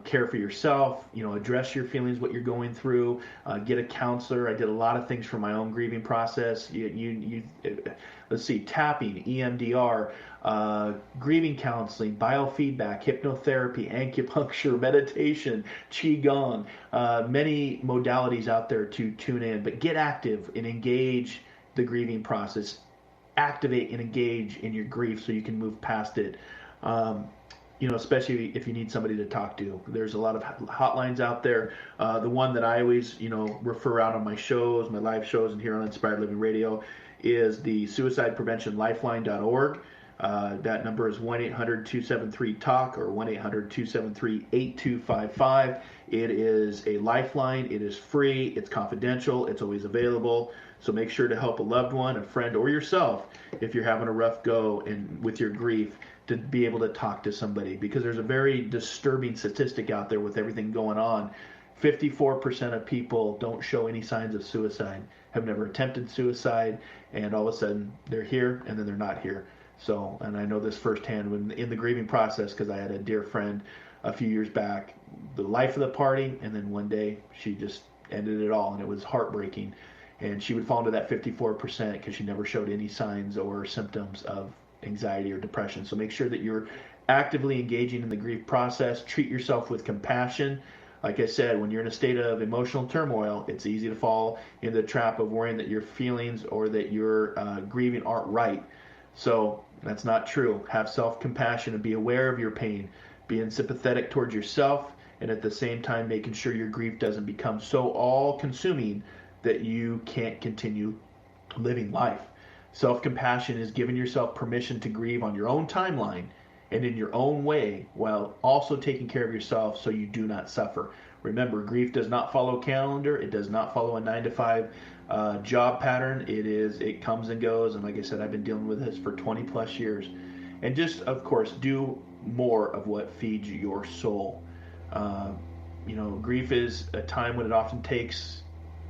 care for yourself, address your feelings, what you're going through, get a counselor. I did a lot of things for my own grieving process. Let's see, tapping, EMDR, grieving counseling, biofeedback, hypnotherapy, acupuncture, meditation, qigong, many modalities out there to tune in. But get active and engage the grieving process. Activate and engage in your grief so you can move past it. Especially if you need somebody to talk to. There's a lot of hotlines out there. The one that I always, refer out on my shows, my live shows, and here on Inspired Living Radio is the suicidepreventionlifeline.org. That number is 1-800-273-TALK or 1-800-273-8255. It is a lifeline. It is free. It's confidential. It's always available. So make sure to help a loved one, a friend, or yourself if you're having a rough go and with your grief, to be able to talk to somebody, because there's a very disturbing statistic out there with everything going on. 54% of people don't show any signs of suicide, have never attempted suicide, and all of a sudden they're here and then they're not here. So, and I know this firsthand when in the grieving process, because I had a dear friend a few years back, the life of the party, and then one day she just ended it all, and it was heartbreaking. And she would fall into that 54% because she never showed any signs or symptoms of anxiety or depression. So make sure that you're actively engaging in the grief process. Treat yourself with compassion. Like I said, when you're in a state of emotional turmoil, it's easy to fall into the trap of worrying that your feelings or that your grieving aren't right. So that's not true. Have self-compassion and be aware of your pain. Being sympathetic towards yourself, and at the same time making sure your grief doesn't become so all-consuming that you can't continue living life. Self-compassion is giving yourself permission to grieve on your own timeline and in your own way, while also taking care of yourself so you do not suffer. Remember, grief does not follow a calendar. It does not follow a 9-to-5 job pattern. It comes and goes. And like I said, I've been dealing with this for 20 plus years. And just, of course, do more of what feeds your soul. Grief is a time when it often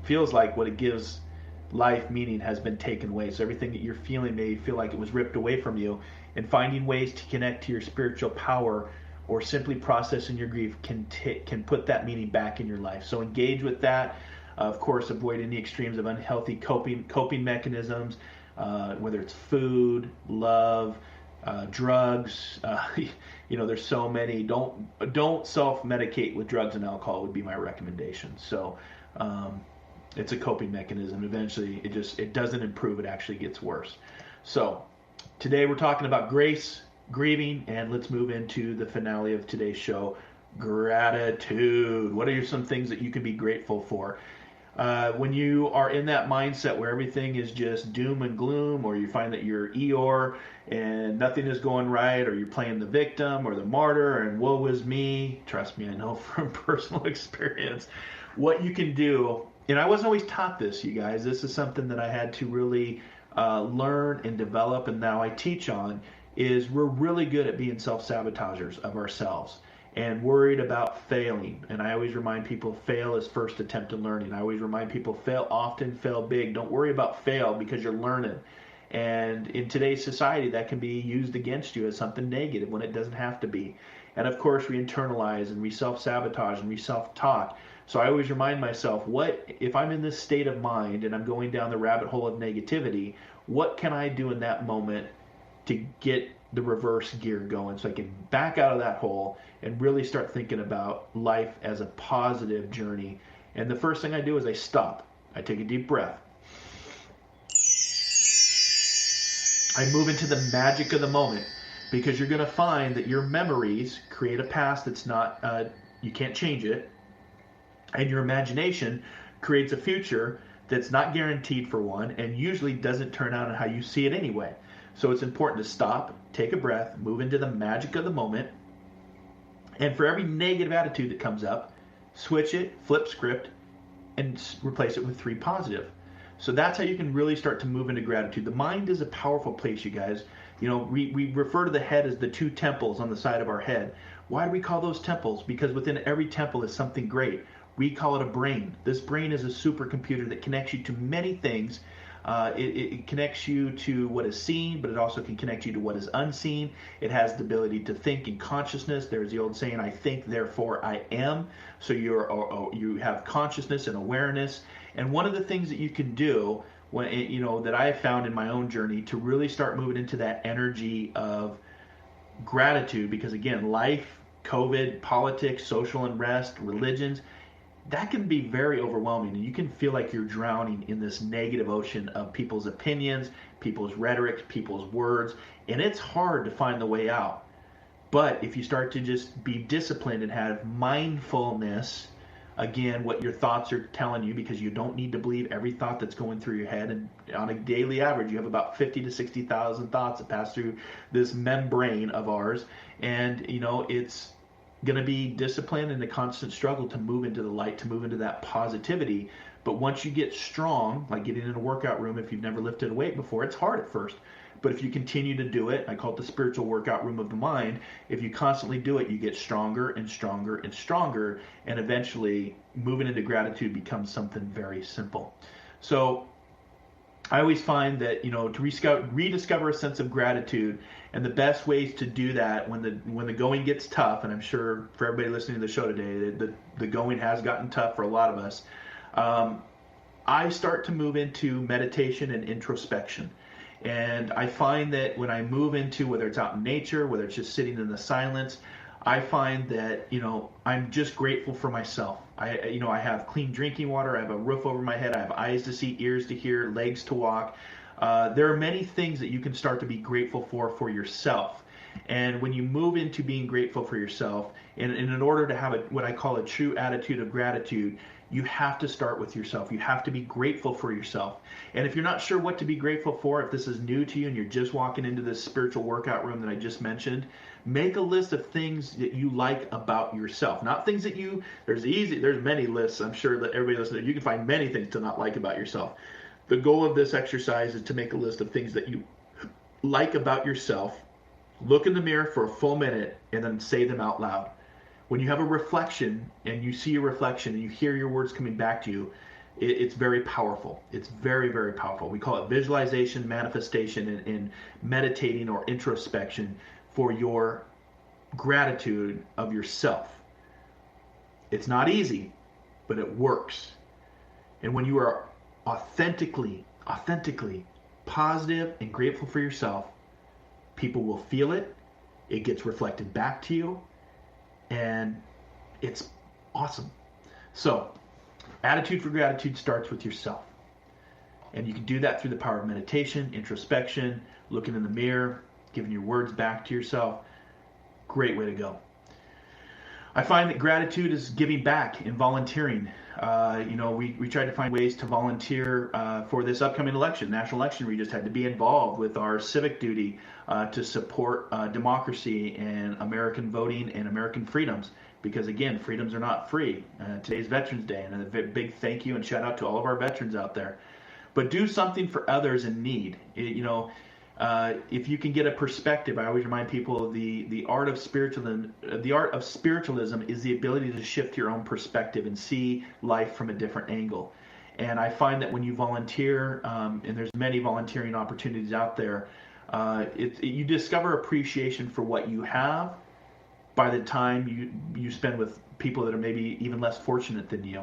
feels like what it gives life meaning has been taken away. So everything that you're feeling may feel like it was ripped away from you. And finding ways to connect to your spiritual power or simply processing your grief can put that meaning back in your life. So engage with that. Of course, avoid any extremes of unhealthy coping mechanisms, whether it's food, love, drugs. There's so many. Don't self-medicate with drugs and alcohol would be my recommendation. So it's a coping mechanism. Eventually, it doesn't improve. It actually gets worse. So today we're talking about grace, grieving, and let's move into the finale of today's show, gratitude. What are some things that you can be grateful for? When you are in that mindset where everything is just doom and gloom, or you find that you're Eeyore and nothing is going right, or you're playing the victim or the martyr and woe is me, trust me, I know from personal experience what you can do. And I wasn't always taught this, you guys. This is something that I had to really learn and develop, and now I teach on, is we're really good at being self-sabotagers of ourselves and worried about failing. And I always remind people, fail is first attempt at learning. I always remind people, fail often, fail big. Don't worry about fail because you're learning. And in today's society, that can be used against you as something negative when it doesn't have to be. And of course, we internalize and we self-sabotage and we self-talk. So I always remind myself, what if I'm in this state of mind and I'm going down the rabbit hole of negativity, what can I do in that moment to get the reverse gear going so I can back out of that hole and really start thinking about life as a positive journey? And the first thing I do is I stop. I take a deep breath. I move into the magic of the moment, because you're going to find that your memories create a past that's not, you can't change it. And your imagination creates a future that's not guaranteed, for one, and usually doesn't turn out on how you see it anyway. So it's important to stop, take a breath, move into the magic of the moment, and for every negative attitude that comes up, switch it, flip script, and replace it with 3 positive. So that's how you can really start to move into gratitude. The mind is a powerful place, you guys. We refer to the head as the 2 temples on the side of our head. Why do we call those temples? Because within every temple is something great. We call it a brain. This brain is a supercomputer that connects you to many things. It connects you to what is seen, but it also can connect you to what is unseen. It has the ability to think in consciousness. There's the old saying, I think, therefore I am. So you have consciousness and awareness. And one of the things that you can do, that I have found in my own journey to really start moving into that energy of gratitude, because again, life, COVID, politics, social unrest, religions, that can be very overwhelming, and you can feel like you're drowning in this negative ocean of people's opinions, people's rhetoric, people's words, and it's hard to find the way out. But if you start to just be disciplined and have mindfulness, again, what your thoughts are telling you, because you don't need to believe every thought that's going through your head, and on a daily average, you have about 50 to 60,000 thoughts that pass through this membrane of ours, and it's going to be discipline and a constant struggle to move into the light, to move into that positivity. But once you get strong, like getting in a workout room, if you've never lifted a weight before, it's hard at first. But if you continue to do it, I call it the spiritual workout room of the mind. If you constantly do it, you get stronger and stronger and stronger. And eventually moving into gratitude becomes something very simple. So I always find that, to rediscover a sense of gratitude, and the best ways to do that when the going gets tough, and I'm sure for everybody listening to the show today, the going has gotten tough for a lot of us, I start to move into meditation and introspection. And I find that when I move into, whether it's out in nature, whether it's just sitting in the silence, I find that, I'm just grateful for myself. I have clean drinking water, I have a roof over my head, I have eyes to see, ears to hear, legs to walk. There are many things that you can start to be grateful for yourself. And when you move into being grateful for yourself, and in order to have what I call a true attitude of gratitude, you have to start with yourself. You have to be grateful for yourself. And if you're not sure what to be grateful for, if this is new to you and you're just walking into this spiritual workout room that I just mentioned, make a list of things that you like about yourself. Not things that there's many lists, I'm sure that everybody listening, you can find many things to not like about yourself. The goal of this exercise is to make a list of things that you like about yourself. Look in the mirror for a full minute and then say them out loud. When you have a reflection and you see your reflection and you hear your words coming back to you, it's very powerful. It's very, very powerful. We call it visualization, manifestation, and meditating or introspection for your gratitude of yourself. It's not easy, but it works. And when you are authentically positive and grateful for yourself, people will feel it. It gets reflected back to you. And it's awesome. So, attitude for gratitude starts with yourself. And you can do that through the power of meditation, introspection, looking in the mirror, giving your words back to yourself. Great way to go. I find that gratitude is giving back and volunteering. We tried to find ways to volunteer for this upcoming election, national election. We just had to be involved with our civic duty to support democracy and American voting and American freedoms. Because again, freedoms are not free. Today's Veterans Day, and a big thank you and shout out to all of our veterans out there. But do something for others in need. If you can get a perspective, I always remind people of the art of spiritualism. The art of spiritualism is the ability to shift your own perspective and see life from a different angle. And I find that when you volunteer, and there's many volunteering opportunities out there, you discover appreciation for what you have by the time you spend with people that are maybe even less fortunate than you.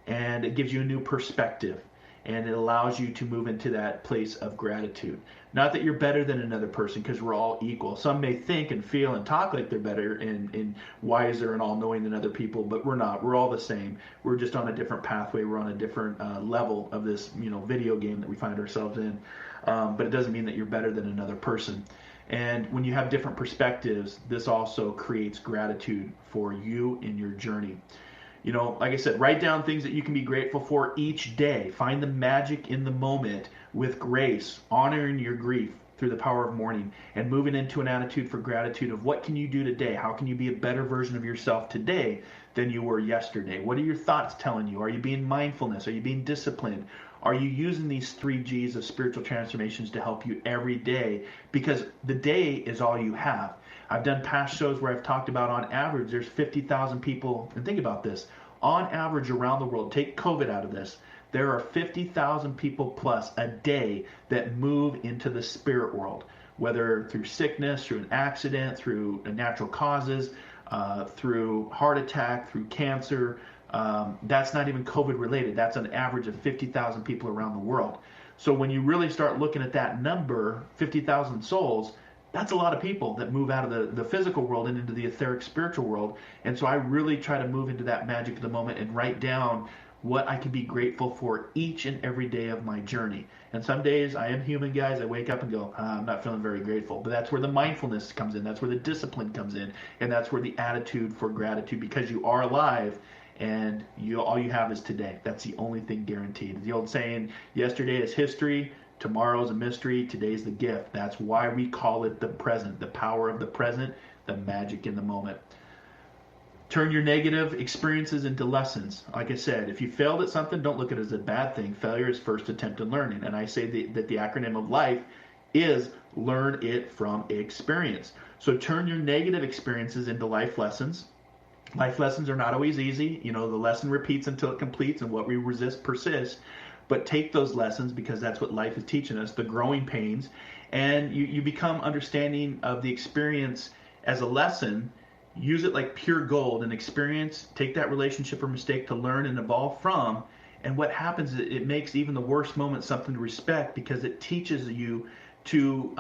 And it gives you a new perspective. And it allows you to move into that place of gratitude. Not that you're better than another person, because we're all equal. Some may think and feel and talk like they're better and wiser and all-knowing than other people, but we're not. We're all the same. We're just on a different pathway. We're on a different level of this video game that we find ourselves in. But it doesn't mean that you're better than another person. And when you have different perspectives, this also creates gratitude for you in your journey. Like I said, write down things that you can be grateful for each day. Find the magic in the moment with grace, honoring your grief through the power of mourning, and moving into an attitude for gratitude of what can you do today? How can you be a better version of yourself today than you were yesterday? What are your thoughts telling you? Are you being mindfulness? Are you being disciplined? Are you using these 3 G's of spiritual transformations to help you every day? Because the day is all you have. I've done past shows where I've talked about on average there's 50,000 people, and think about this, on average around the world, take COVID out of this, there are 50,000 people plus a day that move into the spirit world, whether through sickness, through an accident, through natural causes, through heart attack, through cancer. That's not even COVID related. That's an average of 50,000 people around the world. So when you really start looking at that number, 50,000 souls, that's a lot of people that move out of the physical world and into the etheric spiritual world. And so I really try to move into that magic of the moment and write down what I can be grateful for each and every day of my journey. And some days, I am human, guys, I wake up and go, I'm not feeling very grateful. But that's where the mindfulness comes in. That's where the discipline comes in. And that's where the attitude for gratitude, because you are alive and all you have is today. That's the only thing guaranteed. The old saying, yesterday is history, tomorrow's a mystery, today's the gift. That's why we call it the present, the power of the present, the magic in the moment. Turn your negative experiences into lessons. Like I said, if you failed at something, don't look at it as a bad thing. Failure is first attempt at learning. And I say that the acronym of life is learn it from experience. So turn your negative experiences into life lessons. Life lessons are not always easy. The lesson repeats until it completes, and what we resist persists. But take those lessons, because that's what life is teaching us, the growing pains, and you become understanding of the experience as a lesson. Use it like pure gold and experience. Take that relationship or mistake to learn and evolve from. And what happens is it makes even the worst moment something to respect, because it teaches you to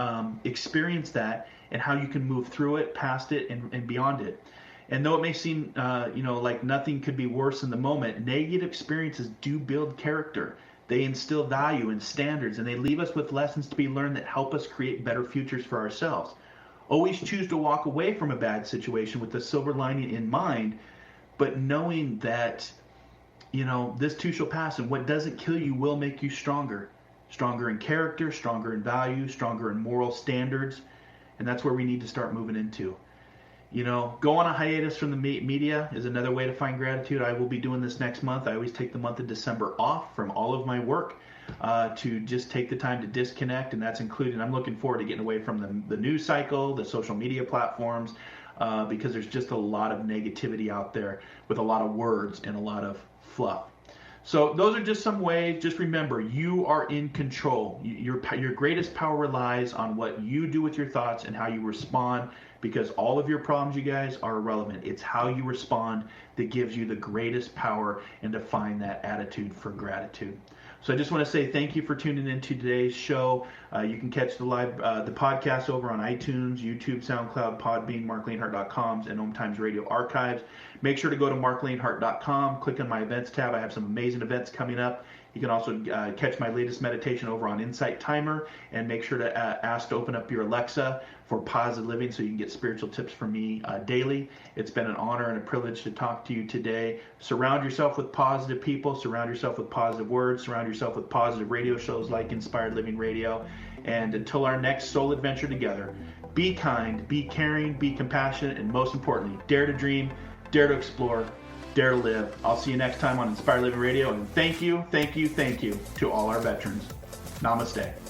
experience that and how you can move through it, past it, and beyond it. And though it may seem, like nothing could be worse in the moment, negative experiences do build character. They instill value and standards, and they leave us with lessons to be learned that help us create better futures for ourselves. Always choose to walk away from a bad situation with the silver lining in mind, but knowing that, this too shall pass, and what doesn't kill you will make you stronger. Stronger in character, stronger in value, stronger in moral standards, and that's where we need to start moving into. Go on a hiatus from the media is another way to find gratitude. I will be doing this next month. I always take the month of December off from all of my work to just take the time to disconnect, and that's including, I'm looking forward to getting away from the news cycle, the social media platforms, because there's just a lot of negativity out there with a lot of words and a lot of fluff. So those are just some ways. Just remember, you are in control. Your greatest power relies on what you do with your thoughts and how you respond, because all of your problems, you guys, are irrelevant. It's how you respond that gives you the greatest power, and to find that attitude for gratitude. So I just want to say thank you for tuning into today's show. You can catch the podcast over on iTunes, YouTube, SoundCloud, Podbean, MarcLainhart.com, and OMTimes Radio archives. Make sure to go to MarcLainhart.com, click on my events tab. I have some amazing events coming up. You can also catch my latest meditation over on Insight Timer, and make sure to ask to open up your Alexa for positive living so you can get spiritual tips from me daily. It's been an honor and a privilege to talk to you today. Surround yourself with positive people, surround yourself with positive words, surround yourself with positive radio shows like Inspired Living Radio. And until our next soul adventure together, be kind, be caring, be compassionate, and most importantly, dare to dream, dare to explore, dare to live. I'll see you next time on Inspired Living Radio, and thank you to all our veterans. Namaste.